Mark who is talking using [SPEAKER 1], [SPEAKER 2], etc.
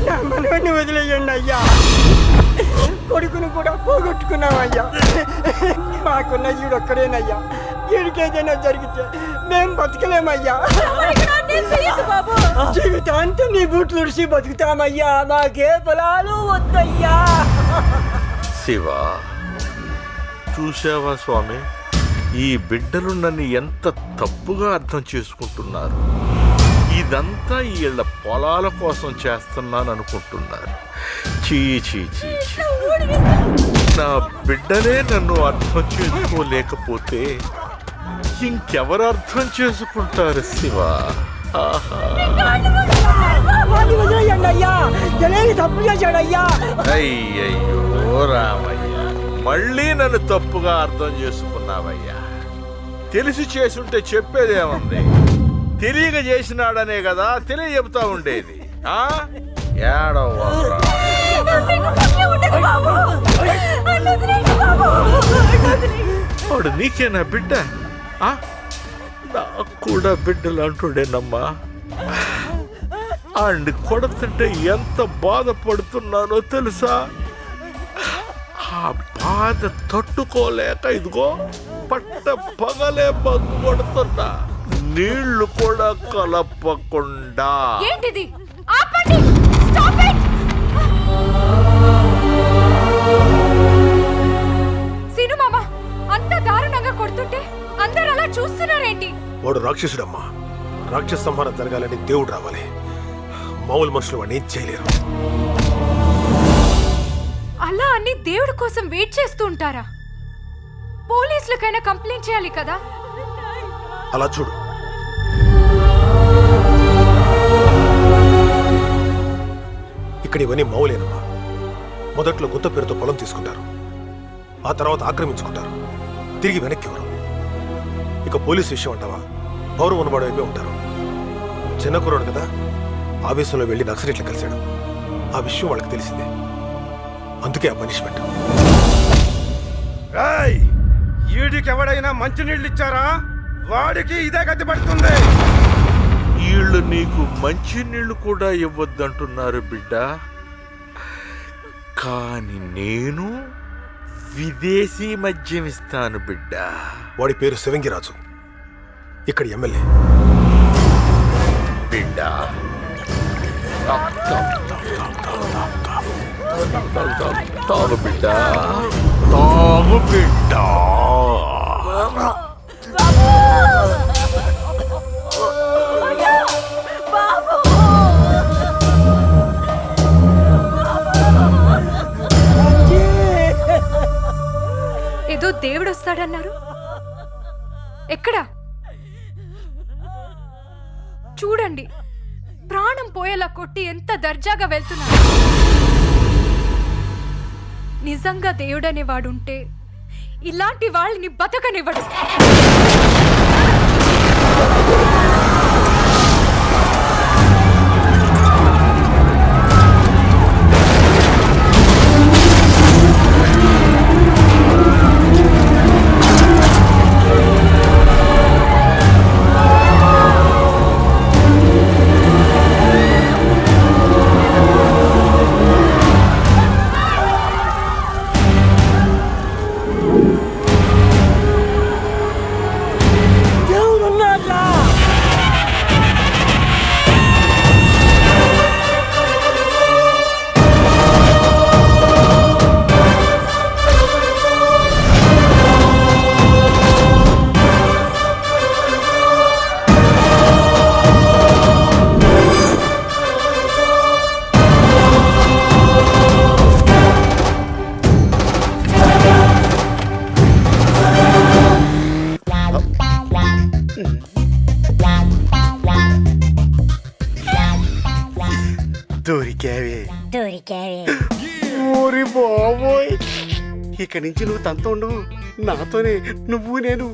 [SPEAKER 1] నా మనవన్ని వదిలేయండి అయ్యా. కొడుకును కూడా పోగొట్టుకున్నామయ్యా. మాకున్న ఈడొక్కడేనయ్యా. ఈడికేదైనా జరిగితే మేము బతకలేమయ్యా. జీవితాంతం నీ బూట్లు ఉడిసి బతుకుతామయ్యా. మాకే పొలాలు వద్దయ్యా.
[SPEAKER 2] శివ, చూసావా స్వామి, ఈ బిడ్డలు నన్ను ఎంత తప్పుగా అర్థం చేసుకుంటున్నారు. ఇదంతా వీళ్ళ పొలాల కోసం చేస్తున్నాను అనుకుంటున్నారు. చీ చీ చీ చీ. నా బిడ్డలే నన్ను అర్థం చేసుకోలేకపోతే ఇంకెవరు అర్థం చేసుకుంటారు శివ?
[SPEAKER 1] తప్పు చేశాడయ్యా.
[SPEAKER 2] అయ్యయ్యో రామయ్య, మళ్ళీ నన్ను తప్పుగా అర్థం చేసుకున్నావయ్యా. తెలిసి చేసుంటే చెప్పేదేముంది? తెలియక చేసినాడనే కదా తెలియజెప్తా ఉండేది. ఏడవరా వాడు నీకేనా బిడ్డ? నాకు కూడా బిడ్డలు అంటుండేనమ్మా. అండ్ కొడుతుంటే ఎంత బాధపడుతున్నానో తెలుసా? ఆ బాధ తట్టుకోలేక ఇదిగో పట్ట పగలే మందు కొడుతున్నా, నీళ్లు కూడా కలపకుండా.
[SPEAKER 3] ఏంటిది? ఆపండి! Stop it! సీను మామ అంత దారుణంగా కొడుతుంటే అందరూ అలా చూస్తున్నారేంటి?
[SPEAKER 4] వాడు రాక్షసుడమ్మా. రాక్షస సంహారం జరగాలని దేవుడు రావాలి. మామూలు మనుషులు వాడిని ఏం చేయలేరు.
[SPEAKER 3] అలా అన్ని దేవుడి కోసం వెయిట్ చేస్తూ ఉంటారా? పోలీసులకైనా కంప్లైంట్ చేయాలి కదా.
[SPEAKER 4] అలా చూడు, ఇక్కడ ఇవన్నీ మావులేనమ్మా. మొదట్లో గుత్త పేరుతో పొలం తీసుకుంటారు, ఆ తర్వాత ఆక్రమించుకుంటారు, తిరిగి వెనక్కి ఇవ్వరు. ఇక పోలీసు విషయం అంటావా, పౌరం ఉన్నవాడు వైపే ఉంటారు. చిన్న కుర్రాడు కదా, ఆవేశంలో వెళ్ళి నక్సలైట్లు కలిశాడు. ఆ విషయం వాళ్ళకి తెలిసిందే, అందుకే ఆ పనిష్మెంట్.
[SPEAKER 5] వీడికి ఎవడైనా మంచినీళ్ళు ఇచ్చారా? వాడికి ఇదే గతి పడుతుంది.
[SPEAKER 2] వీళ్ళు నీకు మంచి నీళ్లు కూడా ఇవ్వద్దంటున్నారు బిడ్డ. కాని నేను విదేశీ మద్యం ఇస్తాను బిడ్డ.
[SPEAKER 4] వాడి పేరు శివంగిరాజు, ఇక్కడ ఎమ్మెల్యే.
[SPEAKER 2] బిడ్డ తాగు బిడ్డ, తాగు బిడ్డ.
[SPEAKER 3] ఏదో దేవుడు వస్తాడన్నారు. ఎక్కడా? చూడండి, ప్రాణం పోయేలా కొట్టి ఎంత దర్జాగా వెళ్తున్నారు. నిజంగా దేవుడనే వాడుంటే ఇలాంటి వాళ్ళని బతకనివ్వడు.
[SPEAKER 5] దొరికావే.
[SPEAKER 6] ఓరి బాబోయ్, ఇక్కడి నుంచి నువ్వు తనతో ఉండవు, నాతోనే నువ్వు నేను